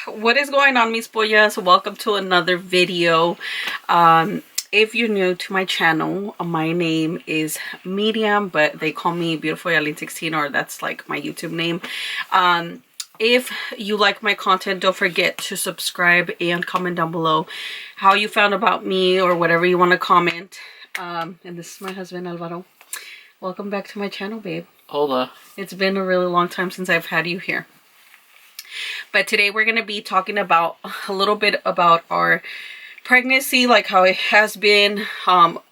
what is going on, mis pollas? Welcome to another video. If you're new to my channel, my name is Miriam, but they call me Beautiful Yalin 16, or that's like my YouTube name. If you like my content, don't forget to subscribe and comment down below how you found about me or whatever you want to comment. And this is my husband, Alvaro. Welcome back to my channel, babe. Hola. It's been a really long time since I've had you here. But today we're going to be talking about a little bit about our pregnancy, like how it has been,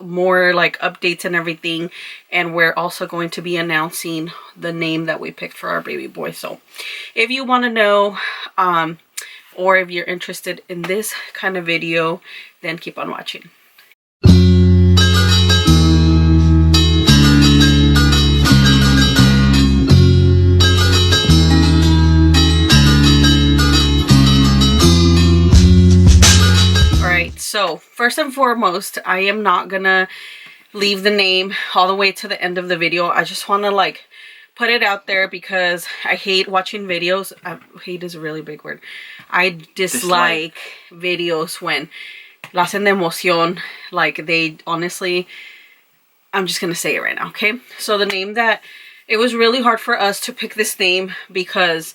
more like updates and everything. And we're also going to be announcing the name that we picked for our baby boy. So if you want to know, or if you're interested in this kind of video, then keep on watching. So first and foremost, I am not gonna leave the name all the way to the end of the video. I just want to like put it out there because I hate watching videos. Hate is a really big word. I dislike videos when la hacen de emoción. Like they honestly, I'm just gonna say it right now, okay? So the name that, it was really hard for us to pick this name because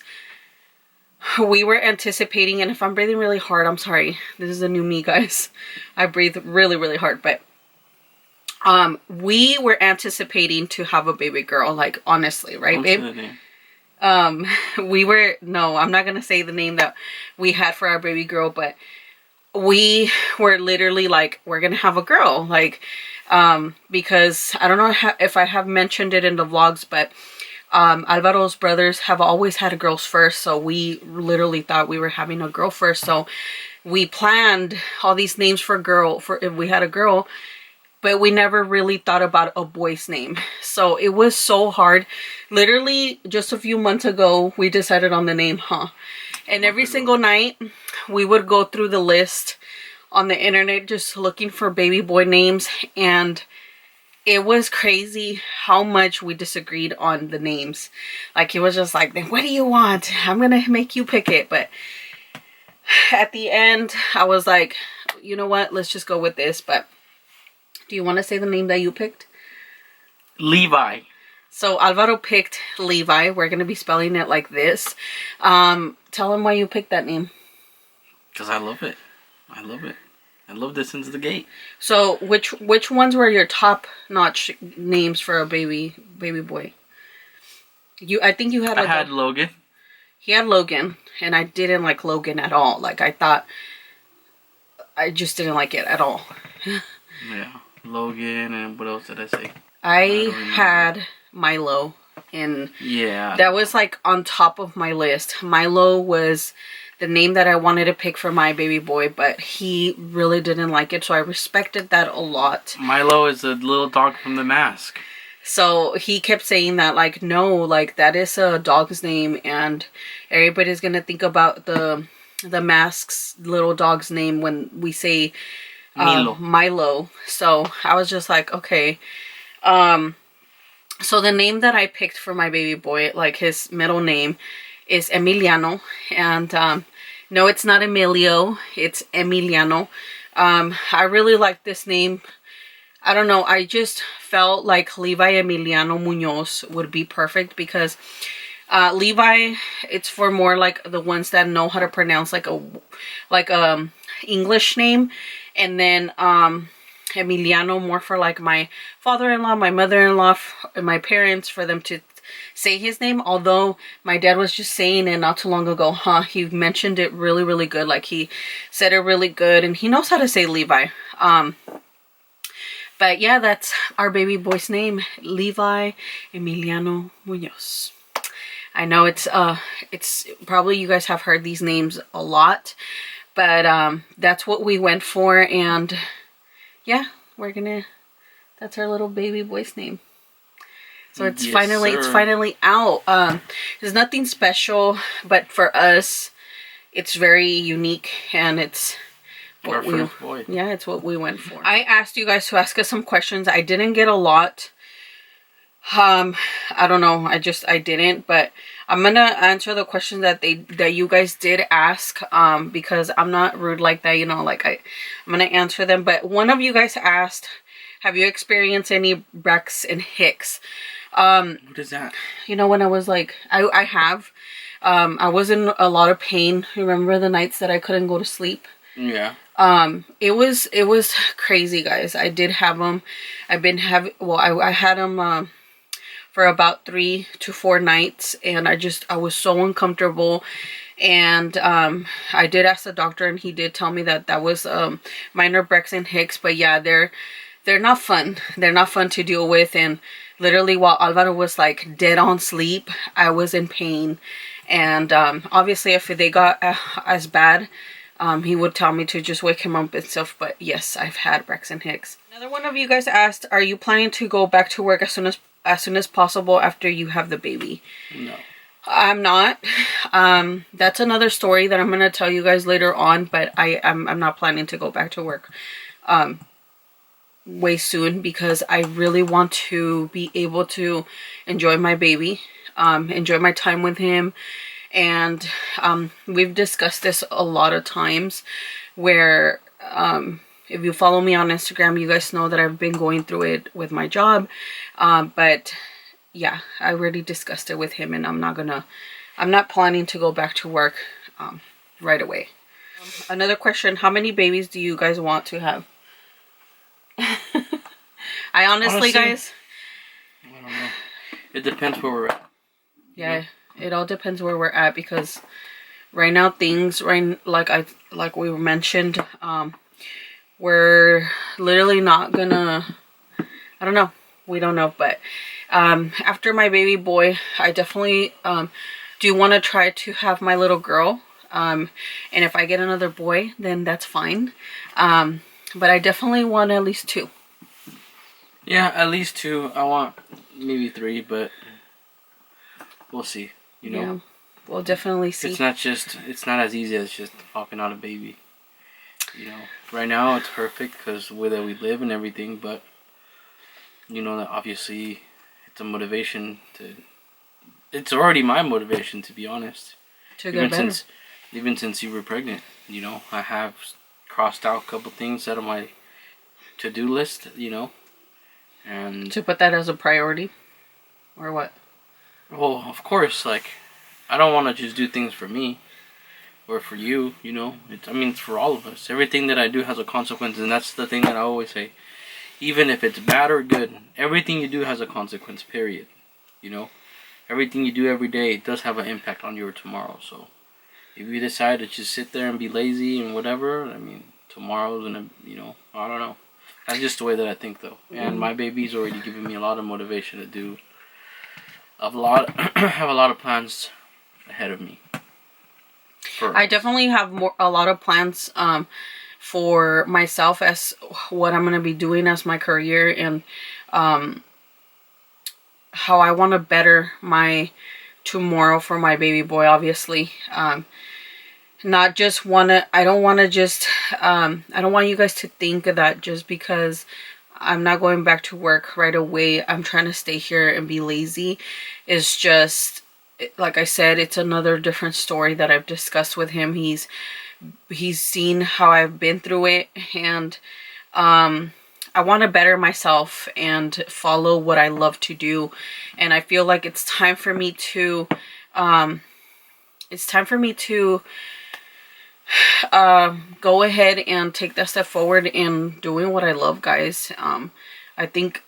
we were anticipating, and if I'm breathing really hard, I'm sorry. This is a new me, guys. I breathe really, really hard, but we were anticipating to have a baby girl, like honestly, right, babe? We were, no, I'm not gonna say the name that we had for our baby girl, but we were literally like, we're gonna have a girl, like, because I don't know if I have mentioned it in the vlogs, but Alvaro's brothers have always had girls first, so we literally thought we were having a girl first. So we planned all these names for if we had a girl, but we never really thought about a boy's name. So it was so hard. Literally just a few months ago, we decided on the name, and every single night we would go through the list on the internet just looking for baby boy names, and it was crazy how much we disagreed on the names. Like, it was just like, then what do you want? I'm gonna make you pick it. But at the end, I was like, you know what? Let's just go with this. But do you want to say the name that you picked? Levi. So Alvaro picked Levi. We're gonna be spelling it like this. Tell him why you picked that name. Because I love it. I love it. I love this since the gate. So which ones were your top-notch names for a baby boy? I think you had like I had Logan. He had Logan, and I didn't like Logan at all. Like, I just didn't like it at all. Yeah, Logan, and what else did I say? I had Milo, and yeah, that was like on top of my list. Milo was the name that I wanted to pick for my baby boy, but he really didn't like it, so I respected that a lot. Milo is a little dog from The Mask. So he kept saying that, like, no, like, that is a dog's name, and everybody's gonna think about the Mask's little dog's name when we say Milo. So I was just like, okay. So the name that I picked for my baby boy, like, his middle name is Emiliano, and no, it's not Emilio, it's Emiliano. I really like this name. I don't know, I just felt like Levi Emiliano Munoz would be perfect because Levi, it's for more like the ones that know how to pronounce like a English name, and then Emiliano more for like my father-in-law, my mother-in-law, and my parents, for them to say his name. Although my dad was just saying it not too long ago, he mentioned it really, really good. Like, he said it really good, and he knows how to say Levi. But yeah, that's our baby boy's name, Levi Emiliano Munoz. I know it's probably, you guys have heard these names a lot, but that's what we went for, and yeah, that's our little baby boy's name. So it's finally out. There's nothing special, but for us, it's very unique, and it's what it's what we went for. I asked you guys to ask us some questions. I didn't get a lot I don't know. I didn't, but I'm gonna answer the questions that you guys did ask, because I'm not rude like that, you know, like I'm gonna answer them. But one of you guys asked, have you experienced any Brex and Hicks? What is that? You know, when I was like, I have, I was in a lot of pain. Remember the nights that I couldn't go to sleep? Yeah. It was crazy, guys. I did have them. I had them, for about 3 to 4 nights, and I was so uncomfortable. And I did ask the doctor, and he did tell me that that was minor Brex and Hicks. But yeah, they're not fun. They're not fun to deal with. And literally, while Alvaro was like dead on sleep, I was in pain. And obviously, if they got as bad, he would tell me to just wake him up and stuff. But yes, I've had Brex and Hicks. Another one of you guys asked, are you planning to go back to work as soon as possible after you have the baby? No. I'm not. That's another story that I'm going to tell you guys later on, but I'm not planning to go back to work way soon, because I really want to be able to enjoy my baby, enjoy my time with him. And we've discussed this a lot of times, where if you follow me on Instagram, you guys know that I've been going through it with my job. But yeah, I already discussed it with him, and I'm not planning to go back to work right away. Another question, how many babies do you guys want to have? I honestly, guys, I don't know. It depends where we're at. Yeah, it all depends where we're at, because right now things, like we mentioned, we're literally not gonna, I don't know. We don't know, but after my baby boy, I definitely do want to try to have my little girl. And if I get another boy, then that's fine. But I definitely want at least 2. Yeah, at least 2. I want maybe 3, but we'll see. You know, yeah, we'll definitely see. It's not as easy as just popping out a baby. You know, right now it's perfect because where that we live and everything, but you know that obviously it's a motivation to. It's already my motivation, to be honest. To get better. Even since you were pregnant, you know, I have crossed out a couple things out of my to-do list, you know, and to put that as a priority, or what? Well, of course, like I don't want to just do things for me or for you, you know. It's for all of us. Everything that I do has a consequence, and that's the thing that I always say. Even if it's bad or good, everything you do has a consequence, period. You know? Everything you do every day does have an impact on your tomorrow. So, if you decide to just sit there and be lazy and whatever, tomorrow's gonna, I don't know. That's just the way that I think, though. And my baby's already given me a lot of motivation to do. Have a lot of plans ahead of me. I definitely have a lot of plans for myself as what I'm going to be doing as my career, and how I want to better my tomorrow for my baby boy, obviously. Not just I don't want you guys to think that just because I'm not going back to work right away, I'm trying to stay here and be lazy. It's just, like I said, it's another different story that I've discussed with him. He's seen how I've been through it, and I want to better myself and follow what I love to do. And I feel like it's time for me to go ahead and take that step forward in doing what I love, guys. I think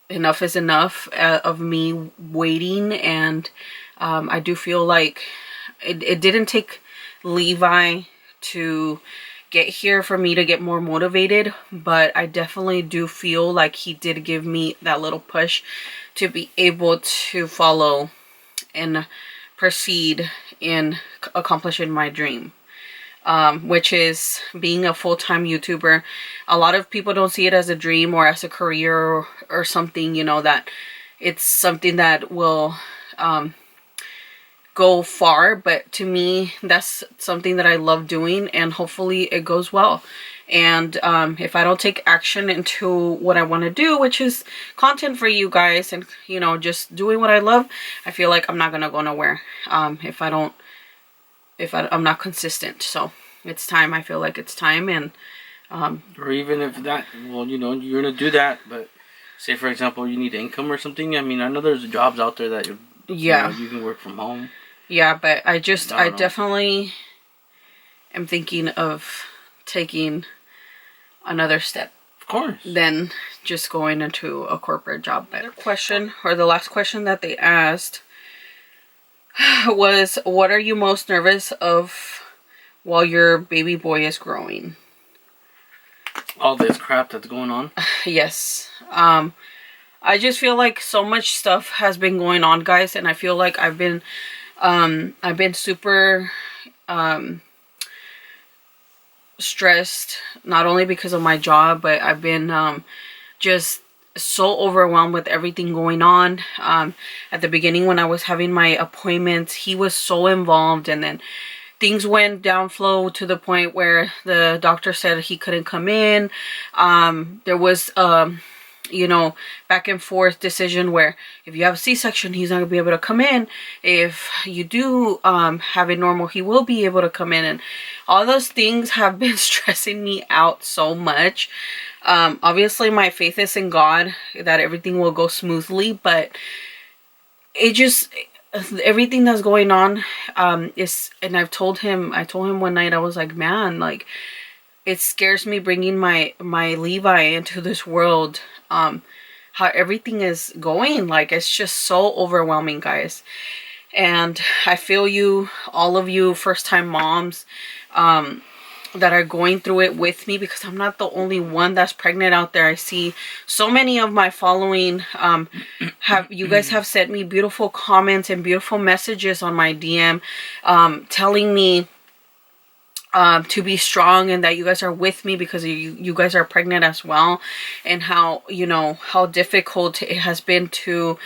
enough is enough of me waiting, and I do feel like it didn't take Levi to get here for me to get more motivated, but I definitely do feel like he did give me that little push to be able to follow and proceed in accomplishing my dream. Which is being a full-time YouTuber. A lot of people don't see it as a dream or as a career or something, that it's something that will go far, but to me that's something that I love doing, and hopefully it goes well. And if I don't take action into what I want to do, which is content for you guys, and you know, just doing what I love, I feel like I'm not gonna go nowhere if I'm not consistent. So it's time. I feel like it's time. And or even if that, well, you know, you're gonna do that, but say for example you need income or something. I mean, I know there's jobs out there that you know, you can work from home. Yeah, but I definitely am thinking of taking another step. Of course. Than just going into a corporate job. Another question, or the last question that they asked, was, what are you most nervous of while your baby boy is growing? All this crap that's going on. Yes. I just feel like so much stuff has been going on, guys, and I feel like I've been super stressed, not only because of my job, but I've been just so overwhelmed with everything going on. At the beginning, when I was having my appointments, he was so involved, and then things went downflow to the point where the doctor said he couldn't come in. There was you know, back and forth decision where if you have a C-section, he's not gonna be able to come in. If you do have it normal, he will be able to come in. And all those things have been stressing me out so much. Obviously my faith is in God that everything will go smoothly, but it just, everything that's going on is, and I told him one night, I was like, man, like, it scares me bringing my Levi into this world. How everything is going, like, it's just so overwhelming, guys. And I feel you, all of you first-time moms that are going through it with me, because I'm not the only one that's pregnant out there. I see so many of my following you guys have sent me beautiful comments and beautiful messages on my DM, telling me to be strong, and that you guys are with me because you guys are pregnant as well, and how, you know, how difficult it has been to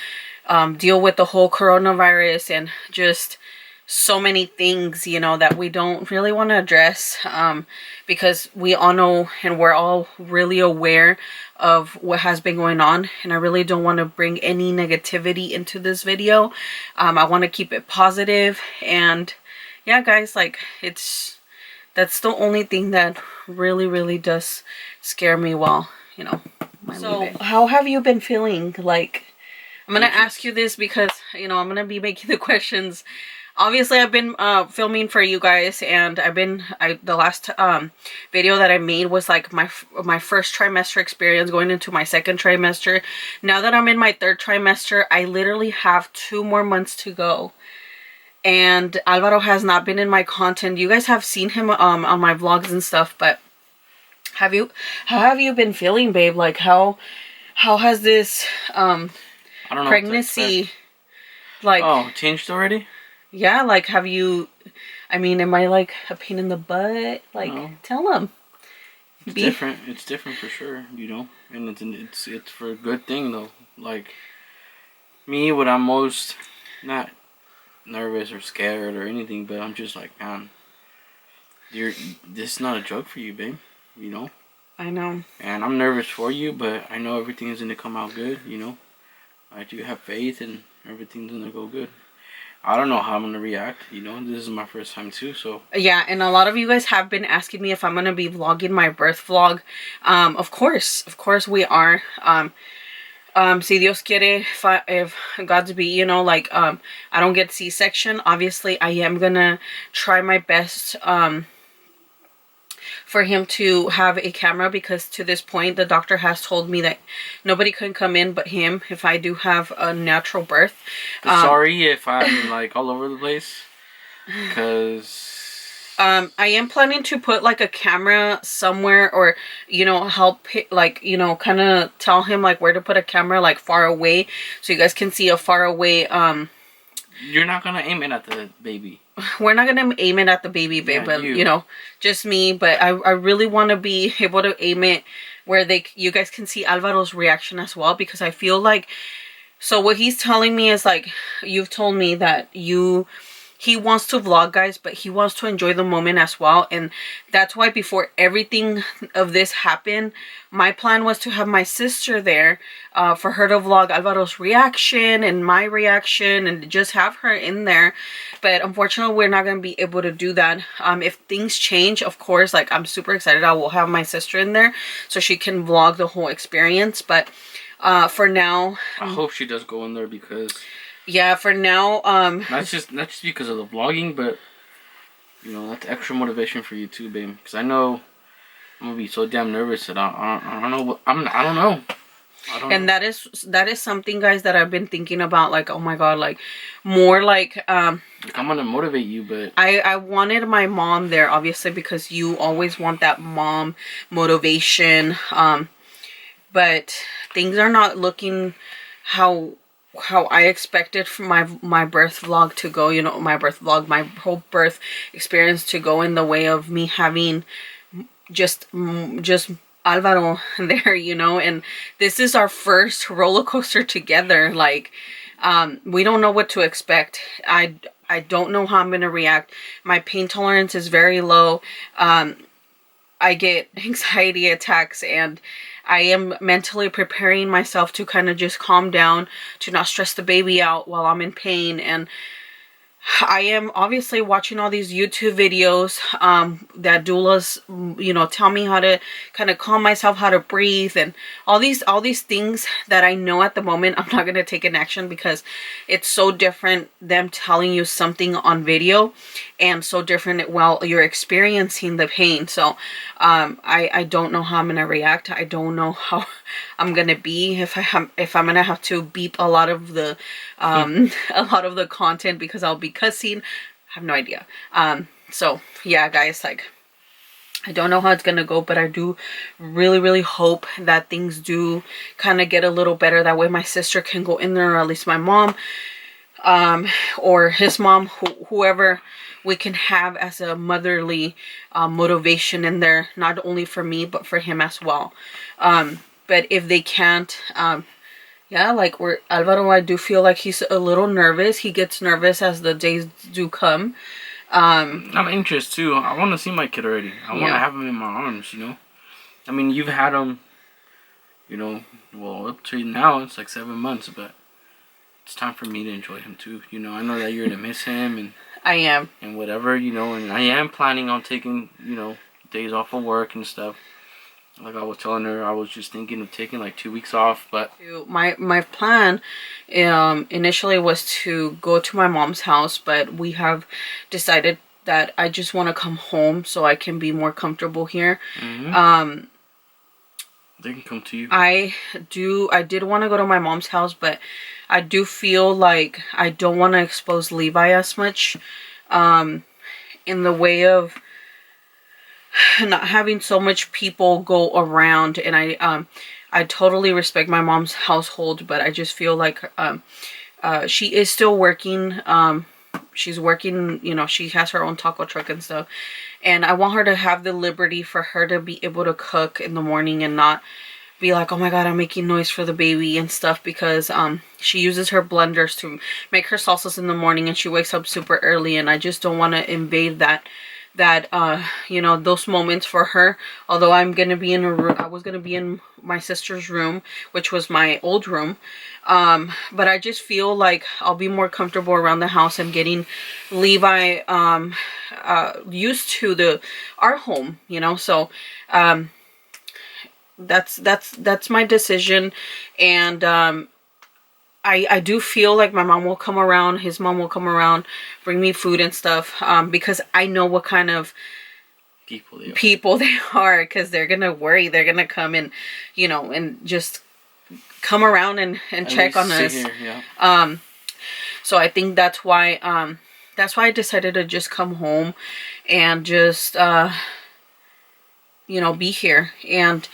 deal with the whole coronavirus, and just so many things, you know, that we don't really want to address, because we all know and we're all really aware of what has been going on, and I really don't want to bring any negativity into this video. I want to keep it positive, and yeah, guys, like, that's the only thing that really does scare me while, you know, so how have you been feeling? Like, I'm gonna ask you this because, you know, I'm gonna be making the questions. Obviously I've been filming for you guys, and the last video that I made was like my first trimester experience going into my second trimester. Now that I'm in my third trimester, I literally have 2 more months to go. And Alvaro has not been in my content. You guys have seen him on my vlogs and stuff, but how have you been feeling, babe? Like, how has this I don't know, pregnancy, like, changed already? Yeah, like, have you, I mean, am I like a pain in the butt? Like, no. Tell him. It's different. It's different for sure, you know, and it's for a good thing though. Like, me, what I'm most not nervous or scared or anything, but I'm just like, man, this is not a joke for you, babe, you know. I know. And I'm nervous for you, but I know everything is gonna come out good, you know. I do have faith, and everything's gonna go good. I don't know how I'm gonna react, you know. This is my first time too, so yeah. And a lot of you guys have been asking me if I'm gonna be vlogging my birth vlog. Of course we are. Si Dios quiere, if God's be, you know, like, I don't get C-section, obviously I am gonna try my best for him to have a camera, because to this point the doctor has told me that nobody can come in but him if I do have a natural birth. Sorry if I'm like all over the place, because I am planning to put like a camera somewhere, or, you know, help, like, you know, kind of tell him like where to put a camera, like far away, so you guys can see a far away. You're not gonna aim it at the baby. We're not gonna aim it at the baby, babe, yeah, but you know, just me. But I really want to be able to aim it where you guys can see Alvaro's reaction as well, because I feel like, so what he's telling me is like, you've told me that you he wants to vlog, guys, but he wants to enjoy the moment as well. And that's why before everything of this happened, my plan was to have my sister there for her to vlog Alvaro's reaction and my reaction and just have her in there. But unfortunately, we're not going to be able to do that. If things change, of course, like, I'm super excited. I will have my sister in there so she can vlog the whole experience. But for now, I hope she does go in there, because yeah, for now, not just because of the vlogging, but you know, that's extra motivation for you too, babe. Because I know I'm gonna be so damn nervous that I don't know what I don't know. And that is something, guys, that I've been thinking about. Like, oh my god, like, more like I'm gonna motivate you, but I wanted my mom there, obviously, because you always want that mom motivation. But things are not looking how I expected for my birth vlog to go. You know, my birth vlog, my whole birth experience to go in the way of me having just Alvaro there, you know. And this is our first roller coaster together. Like, we don't know what to expect. I don't know how I'm gonna react. My pain tolerance is very low. I get anxiety attacks, and I am mentally preparing myself to kind of just calm down, to not stress the baby out while I'm in pain. And I am obviously watching all these YouTube videos that doulas, you know, tell me how to kind of calm myself, how to breathe, and all these things that I know at the moment I'm not going to take in action, because it's so different them telling you something on video and so different while you're experiencing the pain. So I don't know how I'm going to react. I don't know how I'm going to be, if I'm going to have to beep a lot of the a lot of the content because I'll be cussing. I have no idea. So yeah, guys, like, I don't know how it's gonna go, but I do really hope that things do kind of get a little better. That way my sister can go in there, or at least my mom, or his mom, whoever we can have as a motherly motivation in there, not only for me but for him as well. But if they can't, yeah, like, Alvaro, I do feel like he's a little nervous. He gets nervous as the days do come. I'm anxious too. I want to see my kid already. I want to have him in my arms, you know. I mean, you've had him, you know, well, up to now it's like 7 months, but it's time for me to enjoy him too. You know, I know that you're gonna miss him, and I am, and whatever, you know, and I am planning on taking, you know, days off of work and stuff. Like I was telling her, I was just thinking of taking like 2 weeks off, but my plan initially was to go to my mom's house, but we have decided that I just want to come home so I can be more comfortable here. Mm-hmm. They can come to you. I did want to go to my mom's house, but I do feel like I don't want to expose Levi as much in the way of not having so much people go around. And I totally respect my mom's household, but I just feel like she is still working. She's working, you know, she has her own taco truck and stuff, and I want her to have the liberty for her to be able to cook in the morning and not be like, oh my god, I'm making noise for the baby and stuff, because she uses her blenders to make her salsas in the morning, and she wakes up super early, and I just don't want to invade that you know, those moments for her. Although I'm gonna be in a room, I was gonna be in my sister's room, which was my old room, but I just feel like I'll be more comfortable around the house and getting Levi used to our home, you know. So that's my decision. And I do feel like my mom will come around, his mom will come around, bring me food and stuff, because I know what kind of people they are, because they're gonna worry, they're gonna come and, you know, and just come around and check on us. Here, yeah. So I think that's why I decided to just come home and just you know, be here. And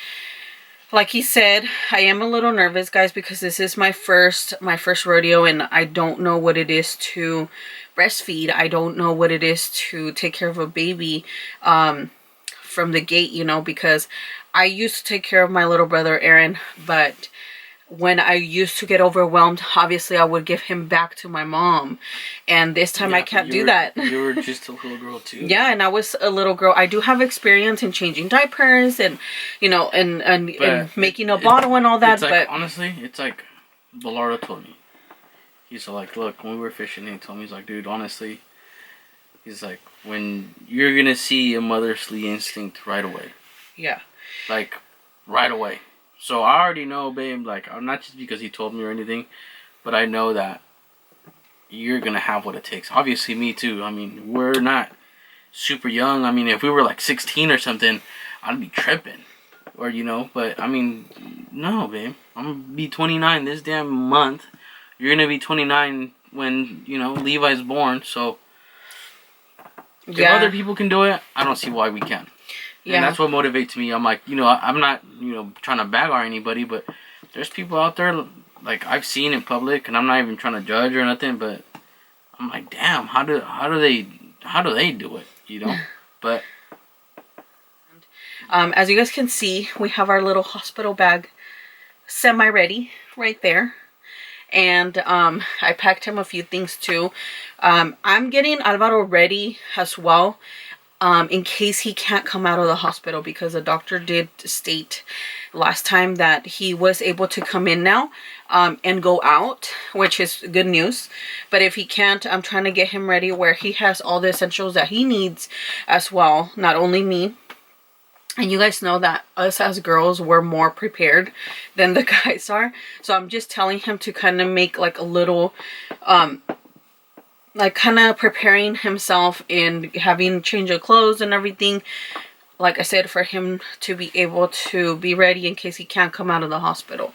like he said, I am a little nervous, guys, because this is my first rodeo, and I don't know what it is to breastfeed. I don't know what it is to take care of a baby from the gate, you know, because I used to take care of my little brother Aaron, but when I used to get overwhelmed, obviously I would give him back to my mom. And this time I can't do that. You were just a little girl too. Yeah, and I was a little girl. I do have experience in changing diapers and, you know, and making a bottle and all that. It's like, but honestly, it's like Bellardo told me. He's like, look, when we were fishing, he told me, he's like, dude, honestly, he's like, when you're going to see a motherly instinct right away. Yeah. Like, right away. So I already know, babe, like, not just because he told me or anything, but I know that you're going to have what it takes. Obviously, me too. I mean, we're not super young. I mean, if we were like 16 or something, I'd be tripping. Or, you know, but, I mean, no, babe. I'm going to be 29 this damn month. You're going to be 29 when, you know, Levi's born. So, if other people can do it, I don't see why we can't. Yeah. And that's what motivates me. I'm like, you know, I'm not, you know, trying to bag on anybody, but there's people out there, like, I've seen in public, and I'm not even trying to judge or nothing, but I'm like, damn, how do they do it, you know? But as you guys can see, we have our little hospital bag semi-ready right there. And I packed him a few things too. I'm getting Alvaro ready as well. In case he can't come out of the hospital, because the doctor did state last time that he was able to come in now and go out, which is good news. But if he can't, I'm trying to get him ready where he has all the essentials that he needs as well, not only me. And you guys know that us as girls, we're more prepared than the guys are. So I'm just telling him to kind of make like a little like kind of preparing himself and having change of clothes and everything, like I said, for him to be able to be ready in case he can't come out of the hospital.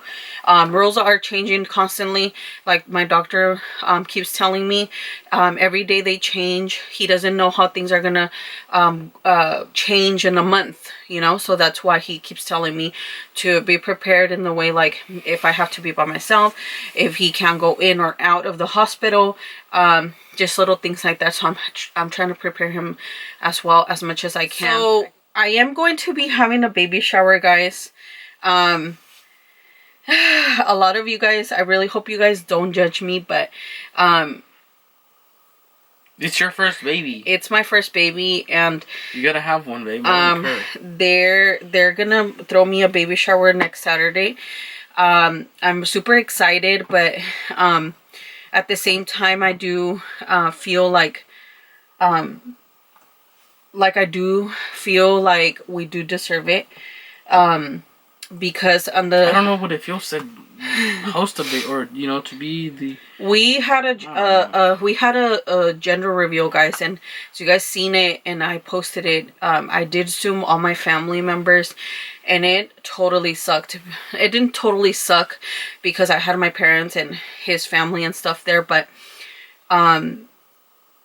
Rules are changing constantly. Like my doctor keeps telling me, every day they change. He doesn't know how things are gonna change in a month, you know, so that's why he keeps telling me to be prepared in the way, like if I have to be by myself, if he can't go in or out of the hospital, just little things like that. So I'm trying to prepare him as well as much as I can. So I am going to be having a baby shower, guys. A lot of you guys, I really hope you guys don't judge me, but it's your first baby. It's my first baby, and you gotta have one, baby. They're gonna throw me a baby shower next Saturday. I'm super excited, but at the same time, I do feel like I do feel like we do deserve it. Because on the, I don't know what it feels to host a bit, or you know, to be the. We had a gender reveal, guys, and so you guys seen it, and I posted it. I did Zoom all my family members, and it totally sucked. It didn't totally suck because I had my parents and his family and stuff there, but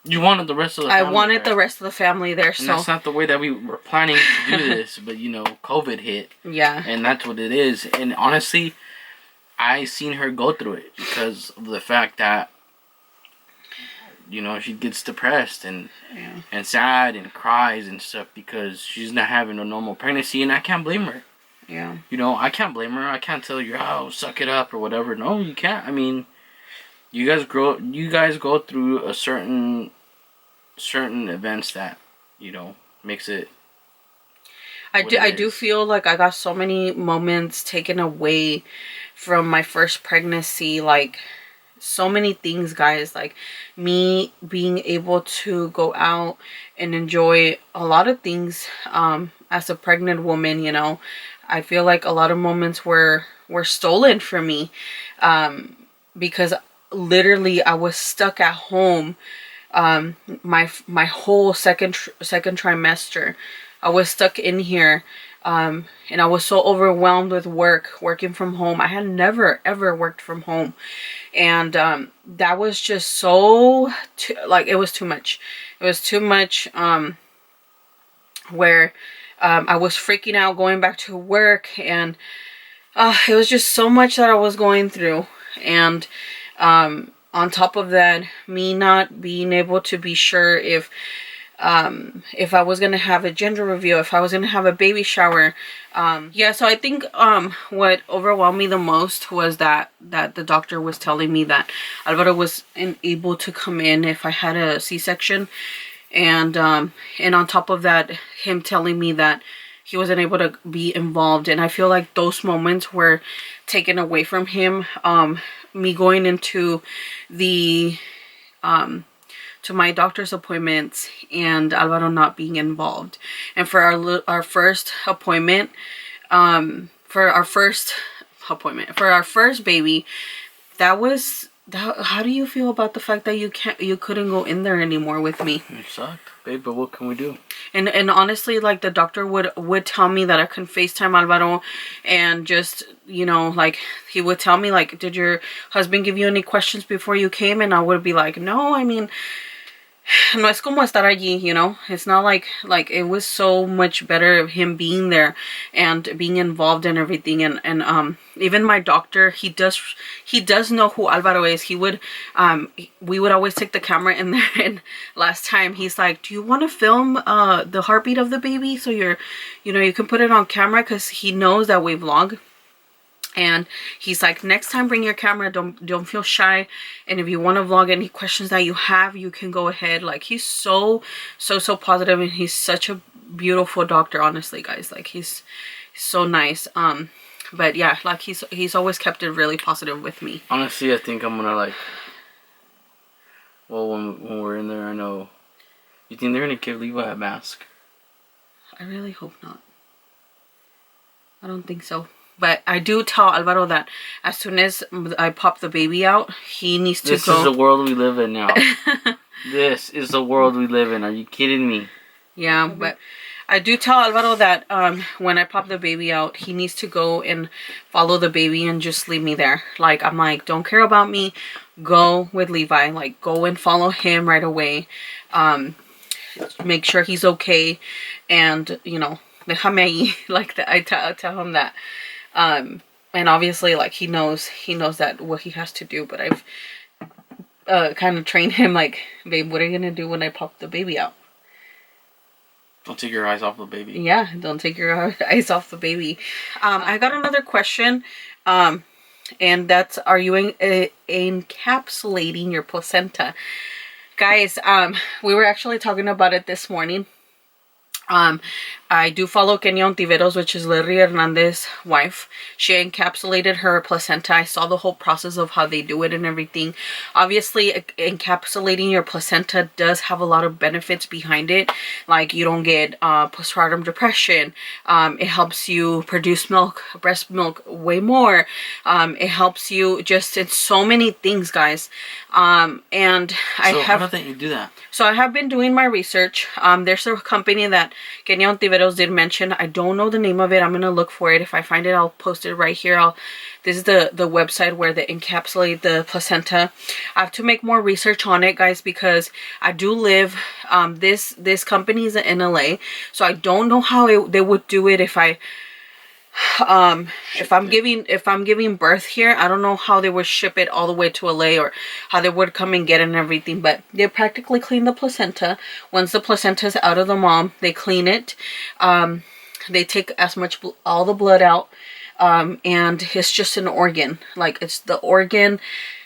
you wanted the rest of the family. I wanted the rest of the family there, so. And that's not the way that we were planning to do this, but you know, COVID hit. Yeah. And that's what it is. And honestly, I seen her go through it because of the fact that, you know, she gets depressed and sad and cries and stuff because she's not having a normal pregnancy, and I can't blame her. Yeah. You know, I can't blame her. I can't tell you, oh, suck it up or whatever. No, you can't. I mean, you guys go through a certain events that, you know, makes it. I do feel like I got so many moments taken away from my first pregnancy, like so many things, guys, like me being able to go out and enjoy a lot of things as a pregnant woman, you know. I feel like a lot of moments were stolen from me because literally I was stuck at home my whole second trimester. I was stuck in here and I was so overwhelmed with working from home. I had never ever worked from home, and that was just so it was too much. It was too much where I was freaking out going back to work, and it was just so much that I was going through. And on top of that, me not being able to be sure if if I was gonna have a gender reveal, if I was gonna have a baby shower. Yeah, so I think what overwhelmed me the most was that the doctor was telling me that Alvaro was able to come in if I had a C-section, and on top of that, him telling me that he wasn't able to be involved. And I feel like those moments were taken away from him. Me going into the to my doctor's appointments and Alvaro not being involved. And for our first appointment, for our first baby, how do you feel about the fact that you couldn't go in there anymore with me? It sucked, babe, but what can we do? And honestly, like, the doctor would tell me that I can FaceTime Alvaro, and just, you know, like, he would tell me, like, did your husband give you any questions before you came? And I would be like, no, I mean, no es como estar allí, you know. It's not like it was so much better of him being there and being involved in everything. And even my doctor, he does know who Alvaro is. He would we would always take the camera in there, and last time he's like, do you want to film the heartbeat of the baby so you can put it on camera, because he knows that we vlog. And he's like, next time bring your camera, don't feel shy, and if you want to vlog any questions that you have, you can go ahead. Like, he's so positive, and he's such a beautiful doctor, honestly, guys. Like, he's so nice. But yeah, like, he's always kept it really positive with me. Honestly, I think I'm gonna, like, well, when we're in there, I know, you think they're gonna give Levi a mask? I really hope not. I don't think so. But I do tell Alvaro that as soon as I pop the baby out, he needs to go. This is the world we live in now. This is the world we live in. Are you kidding me? Yeah, but I do tell Alvaro that when I pop the baby out, he needs to go and follow the baby and just leave me there. Like, I'm like, don't care about me. Go with Levi. Like, go and follow him right away. Make sure he's okay. And, you know, déjame ahí. Like, I tell him that. And obviously, like, he knows that what he has to do, but I've kind of trained him, like, babe, what are you gonna do when I pop the baby out? Don't take your eyes off the baby. Yeah, don't take your eyes off the baby. I got another question, and that's, are you encapsulating your placenta? Guys, we were actually talking about it this morning. I do follow Kenya Ontiveros, which is Larry Hernandez's wife. She encapsulated her placenta. I saw the whole process of how they do it and everything. Obviously, encapsulating your placenta does have a lot of benefits behind it. Like, you don't get postpartum depression. It helps you produce milk, breast milk, way more. It helps you just in so many things, guys. And how do you do that? So I have been doing my research. There's a company that Kenya Ontiveros did mention. I don't know the name of it. I'm gonna look for it. If I find it, I'll post it right here. This is the website where they encapsulate the placenta. I have to make more research on it, guys, because I do live. This company is in LA, so I don't know how they would do it if I'm giving birth here. I don't know how they would ship it all the way to LA, or how they would come and get it and everything. But they practically clean the placenta. Once the placenta is out of the mom, they clean it. They take all the blood out, and it's just an organ. Like, it's the organ.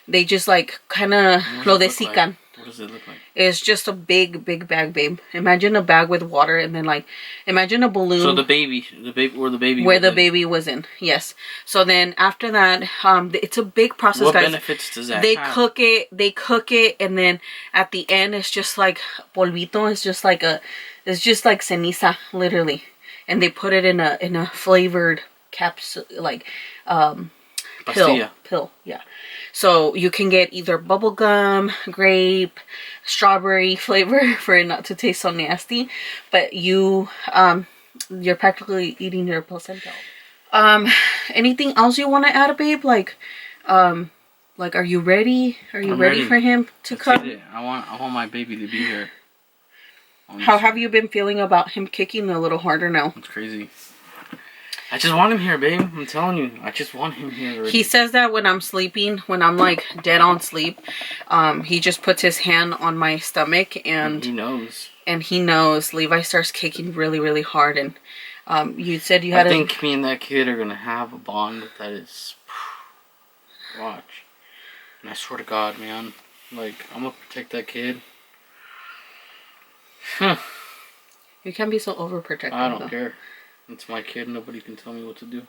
They just, like, kind of lo desican. What does it look like? It's just a big bag, babe. Imagine a bag with water, and then, like, imagine a balloon. So the baby was in. Yes. So then after that, it's a big process, what guys. What benefits does that They have? They cook it, and then at the end, it's just like polvito. It's just like ceniza, literally. And they put it in a flavored capsule, like pill. Yeah. So you can get either bubblegum, grape, strawberry flavor for it not to taste so nasty, but you're practically eating your placenta. Anything else you want to add, babe? Like, are you ready? I'm ready for him to come? I want my baby to be here. How have you been feeling about him kicking a little harder now? It's crazy. I just want him here, babe. I'm telling you. I just want him here already. He says that when I'm sleeping, when I'm, like, dead on sleep, he just puts his hand on my stomach, and he knows. and he knows, Levi starts kicking really, really hard. And you said you had I think me and that kid are going to have a bond that is... Watch. And I swear to God, man. Like, I'm going to protect that kid. You can't be so overprotective. I don't care. It's my kid. Nobody can tell me what to do.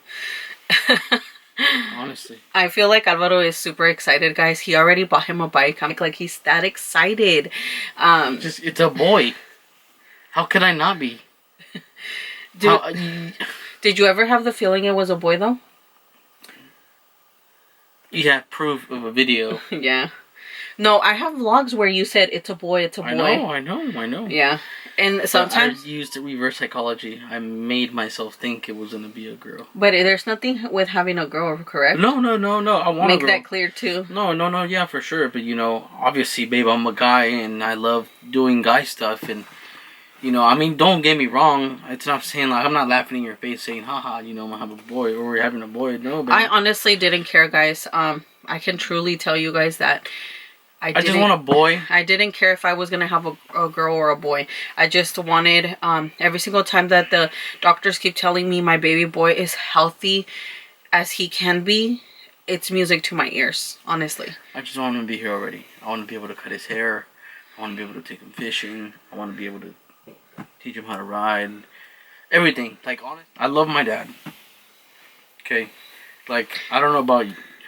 Honestly. I feel like Alvaro is super excited, guys. He already bought him a bike. I'm like he's that excited. It's a boy. How could I not be? Did you ever have the feeling it was a boy, though? You have proof of a video. Yeah. No, I have vlogs where you said it's a boy, it's a boy. I know. Yeah. And sometimes... But I used reverse psychology. I made myself think it was going to be a girl. But there's nothing with having a girl, correct? No. I want Make that clear, too. No. Yeah, for sure. But, obviously, babe, I'm a guy, and I love doing guy stuff. And, I mean, don't get me wrong. It's not saying, like, I'm not laughing in your face saying, haha, I'm going to have a boy, or we're having a boy. No, babe. I honestly didn't care, guys. I can truly tell you guys that I just want a boy. I didn't care if I was going to have a girl or a boy. I just wanted, every single time that the doctors keep telling me my baby boy is healthy as he can be, it's music to my ears, honestly. I just want him to be here already. I want to be able to cut his hair. I want to be able to take him fishing. I want to be able to teach him how to ride. Everything. Like, honestly, I love my dad. Okay? Like, I don't know about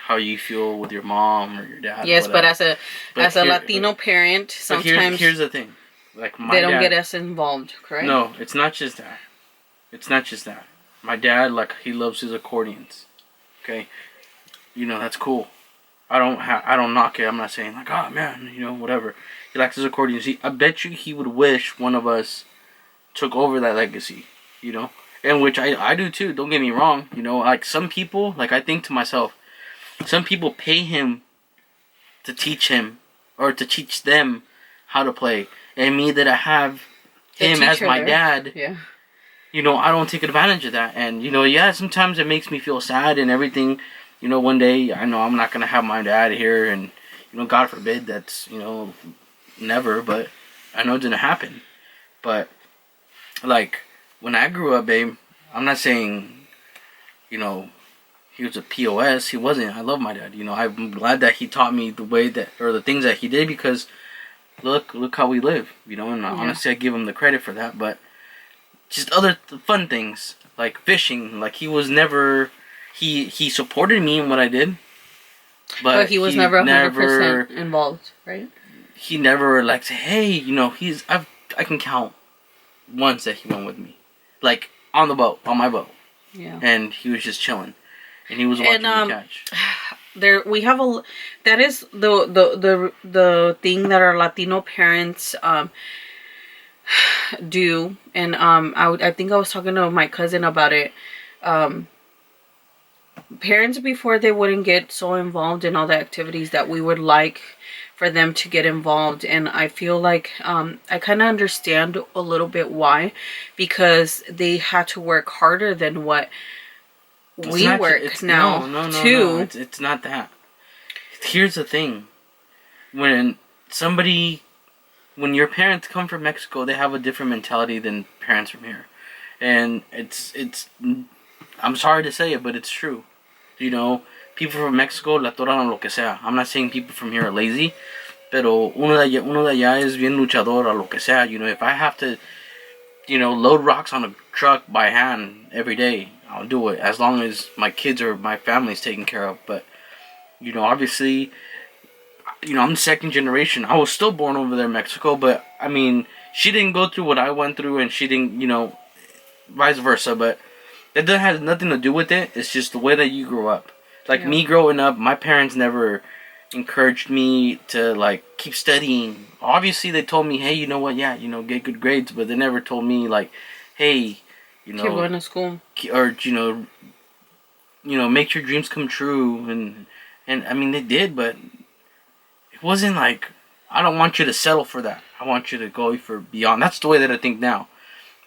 how you feel with your mom or your dad. Yes, but as a Latino parent, sometimes here's the thing, like they don't get us involved, correct? No, it's not just that. My dad, like, he loves his accordions. Okay, that's cool. I don't knock it. I'm not saying like, oh man, whatever. He likes his accordions. I bet you he would wish one of us took over that legacy. And which I do too. Don't get me wrong. Like some people, like I think to myself. Some people pay him to teach him or to teach them how to play. And me that I have him as my dad, yeah. I don't take advantage of that. And, yeah, sometimes it makes me feel sad and everything. One day I know I'm not going to have my dad here and, God forbid that's, never. But I know it's going to happen. But, like, when I grew up, babe, I'm not saying, he was a POS. He wasn't. I love my dad. I'm glad that he taught me the way that, or the things that he did because look how we live, and honestly I give him the credit for that, but just other fun things, like fishing, like he was never, he supported me in what I did, but he was never 100% involved, right? He never like said, hey, I can count once that he went with me, like on my boat, yeah, and he was just chilling. And he was watching me catch. We have that is the thing that our Latino parents do, and I think I was talking to my cousin about it. Parents before, they wouldn't get so involved in all the activities that we would like for them to get involved, and I feel like I kind of understand a little bit why, because they had to work harder than what we work now. No. It's not that. Here's the thing. When your parents come from Mexico, they have a different mentality than parents from here. And it's I'm sorry to say it, but it's true. People from Mexico la atoran lo que sea. I'm not saying people from here are lazy, pero uno de allá es bien luchador a lo que sea. If I have to, load rocks on a truck by hand every day, I'll do it as long as my kids or my family's taken care of. But, obviously, I'm the second generation. I was still born over there in Mexico, but, I mean, she didn't go through what I went through, and she didn't, vice versa. But that has nothing to do with it. It's just the way that you grew up. Like, me growing up, my parents never encouraged me to, like, keep studying. Obviously, they told me, hey, you know what, yeah, get good grades. But they never told me, like, hey, keep going to school, or make your dreams come true, and I mean they did, but it wasn't like I don't want you to settle for that. I want you to go for beyond. That's the way that I think now.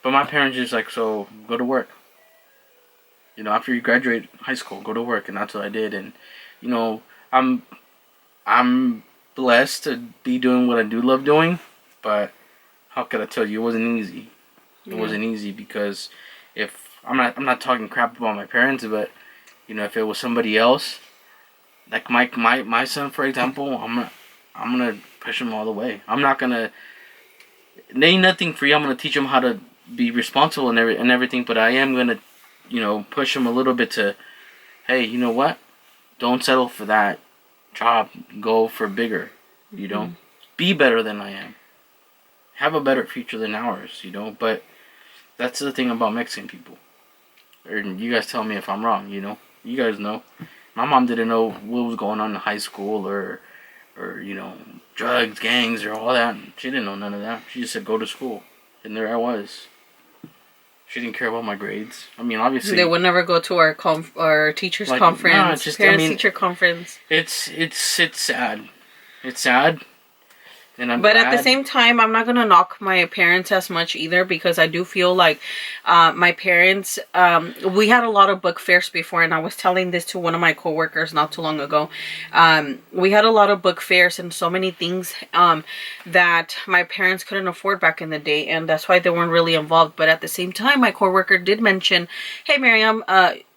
But my parents just like, so go to work. After you graduate high school, go to work, and that's what I did. And I'm blessed to be doing what I do love doing, but how could I tell you? It wasn't easy. It wasn't easy because if I'm not talking crap about my parents, but you know, if it was somebody else, like my son, for example, I'm gonna push him all the way. I'm not gonna. There ain't nothing for you. I'm gonna teach him how to be responsible and everything. But I am gonna, you know, push him a little bit to, hey, you know what? Don't settle for that job. Go for bigger. You know, be better than I am. Have a better future than ours. You know, but that's the thing about Mexican people. Or you guys tell me if I'm wrong. You know, you guys know. My mom didn't know what was going on in high school or you know, drugs, gangs, or all that. She didn't know none of that. She just said go to school, and there I was. She didn't care about my grades. I mean, obviously they would never go to our teachers' conference, no, it's just, parents-teacher conference. It's sad. It's sad. And I'm but glad. At the same time, I'm not gonna knock my parents as much either, because I do feel like my parents, we had a lot of book fairs before, and I was telling this to one of my coworkers not too long ago. We had a lot of book fairs and so many things that my parents couldn't afford back in the day, and that's why they weren't really involved. But at the same time, my coworker did mention, hey Miriam,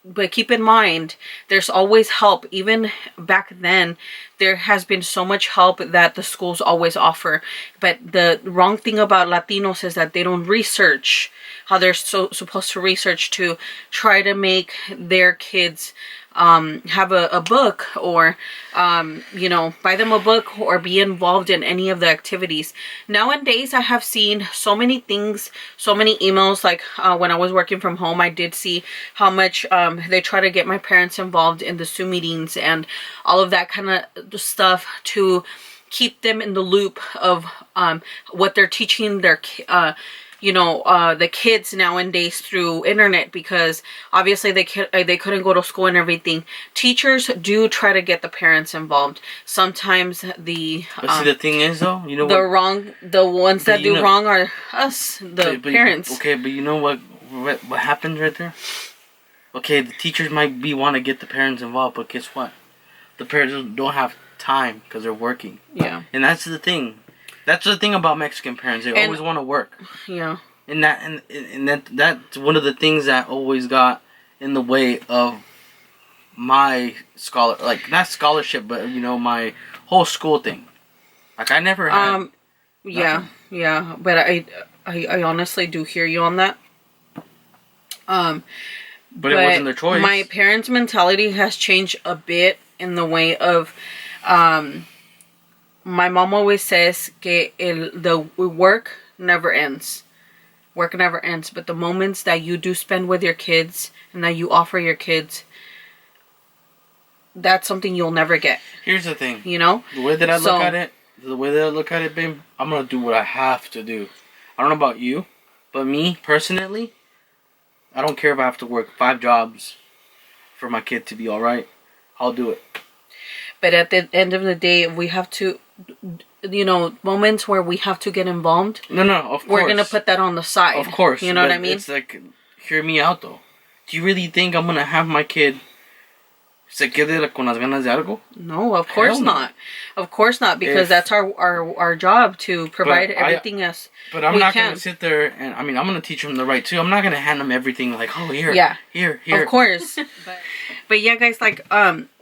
but keep in mind, there's always help. Even back then, there has been so much help that the schools always offer. But the wrong thing about Latinos is that they don't research how they're supposed to research to try to make their kids have a book, or you know, buy them a book or be involved in any of the activities. Nowadays, I have seen so many things, so many emails. Like when I was working from home, I did see how much they try to get my parents involved in the Zoom meetings and all of that kind of stuff to keep them in the loop of what they're teaching their you know, the kids nowadays through internet, because obviously they couldn't go to school and everything. Teachers do try to get the parents involved. Sometimes the but see, the thing is though, you know, the ones that do wrong are us, the parents. Okay, but you know what happens right there? Okay, the teachers might want to get the parents involved, but guess what? The parents don't have time because they're working. Yeah. And that's the thing. That's the thing about Mexican parents. They always want to work. Yeah. And that's one of the things that always got in the way of my not scholarship, but you know, my whole school thing. Like I never had. Yeah. But I honestly do hear you on that. But it wasn't their choice. My parents' mentality has changed a bit in the way of, my mom always says the work never ends. Work never ends. But the moments that you do spend with your kids and that you offer your kids, that's something you'll never get. Here's the thing. You know? The way that I look at it, babe, I'm going to do what I have to do. I don't know about you, but me, personally, I don't care if I have to work 5 jobs for my kid to be alright. I'll do it. But at the end of the day, we have to, you know, moments where we have to get involved. No, of course. We're going to put that on the side. Of course. You know what I mean? It's like, hear me out though. Do you really think I'm going to have my kid se quede con las ganas de algo? No, of course not. Of course not, because that's our job to provide everything else. But I'm not going to sit there and, I mean, I'm going to teach them the right too. I'm not going to hand them everything like, oh, here. Of course. But yeah, guys, like,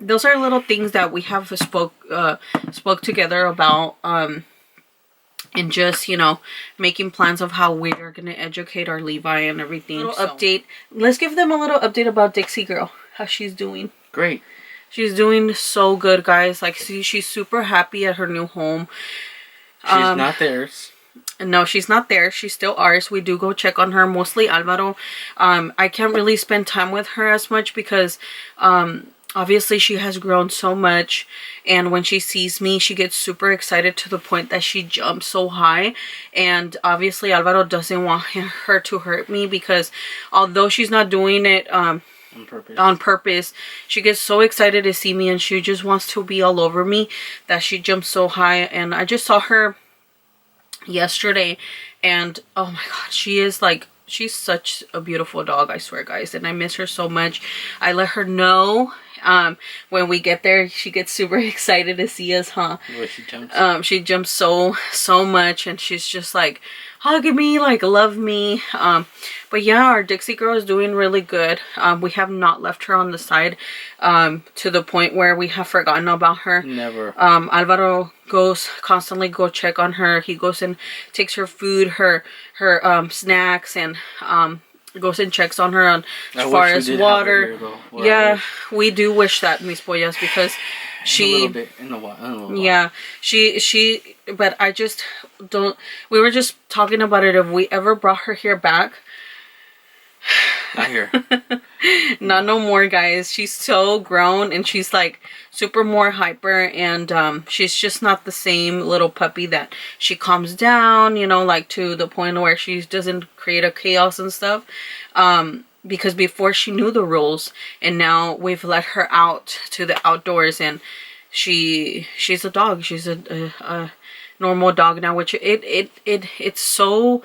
those are little things that we have spoke together about, and just, you know, making plans of how we are going to educate our Levi and everything. Update. Let's give them a little update about Dixie Girl, how she's doing. Great. She's doing so good, guys. Like, she's super happy at her new home. She's not theirs. No, she's not there. She's still ours. We do go check on her. Mostly Alvaro. I can't really spend time with her as much because obviously she has grown so much. And when she sees me, she gets super excited to the point that she jumps so high. And obviously Alvaro doesn't want her to hurt me, because although she's not doing it on purpose, she gets so excited to see me and she just wants to be all over me that she jumps so high. And I just saw her yesterday, and oh my god, she's such a beautiful dog, I swear, guys, and I miss her so much. I let her know When we get there, she gets super excited to see us, huh? The way she jumps. She jumps so much, and she's just like hugging me, like love me. But yeah, our Dixie Girl is doing really good. We have not left her on the side to the point where we have forgotten about her. Never. Alvaro goes constantly go check on her. He goes and takes her food, her snacks, and goes and checks on her on as far as water. Here, yeah, we do wish that, mis pollas, because she a little bit in the water. Yeah, she but I just don't. We were just talking about it. If we ever brought her here back, not here. Not no more, guys. She's so grown, and she's like super more hyper, and she's just not the same little puppy that she calms down, you know, like to the point where she doesn't create a chaos and stuff. Because before she knew the rules, and now we've let her out to the outdoors, and she's a dog. She's a normal dog now, which it's so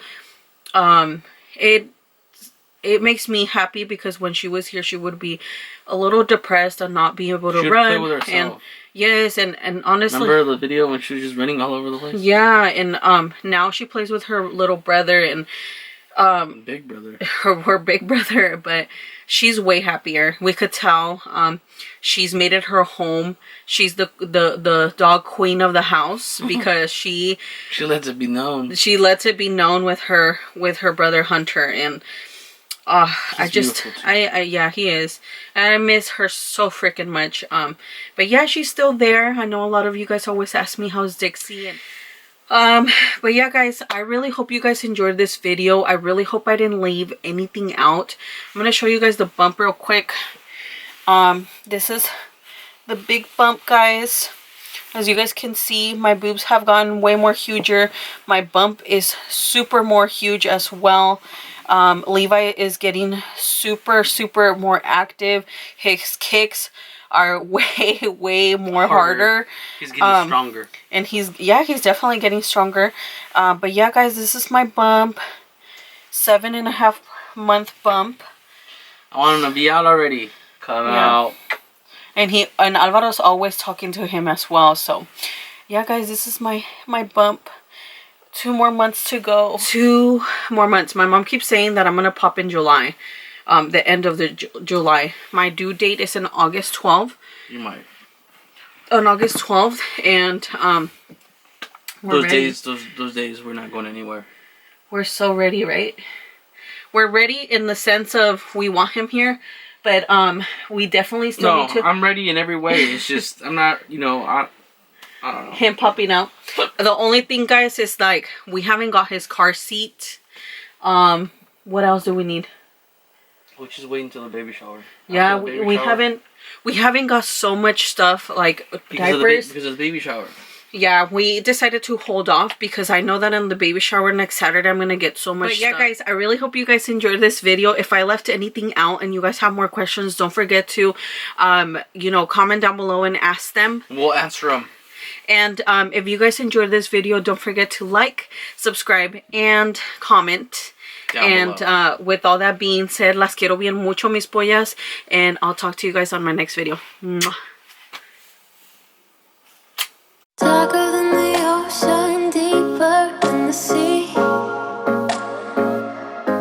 it makes me happy, because when she was here, she would be a little depressed and not be able to run. Play with herself. And yes, and honestly, remember the video when she was just running all over the place? Yeah, and now she plays with her little brother and big brother. Her big brother, but she's way happier. We could tell. She's made it her home. She's the dog queen of the house, because she lets it be known. She lets it be known with her brother Hunter, and yeah, he is. And I miss her so freaking much. But yeah, she's still there. I know a lot of you guys always ask me how's Dixie, and but yeah, guys, I really hope you guys enjoyed this video. I really hope I didn't leave anything out. I'm gonna show you guys the bump real quick. This is the big bump, guys. As you guys can see, my boobs have gotten way more huger. My bump is super more huge as well. Levi is getting super more active. His kicks are way more harder. He's getting stronger. And he's definitely getting stronger. But yeah, guys, this is my bump. 7.5 month bump. I want him to be out already. Come out. And Alvaro's always talking to him as well. So yeah, guys, this is my bump. 2 more months to go. 2 more months. My mom keeps saying that I'm gonna pop in July. The end of the July. My due date is in August 12th. You might. On August 12th, and those days we're not going anywhere. We're so ready, right? We're ready in the sense of we want him here, but we definitely still need to. I'm ready in every way. It's just I'm not, you know, I don't know. Him popping out. The only thing, guys, is like we haven't got his car seat. What else do we need? We'll just wait until the baby shower. Yeah, we haven't got so much stuff like diapers because of the baby shower. Yeah, we decided to hold off because I know that in the baby shower next Saturday I'm gonna get so much stuff. Guys, I really hope you guys enjoyed this video. If I left anything out and you guys have more questions, don't forget to you know, comment down below and ask them. We'll answer them. And if you guys enjoyed this video, don't forget to like, subscribe, and comment. And with all that being said, las quiero bien mucho, mis pollas. And I'll talk to you guys on my next video. Mwah.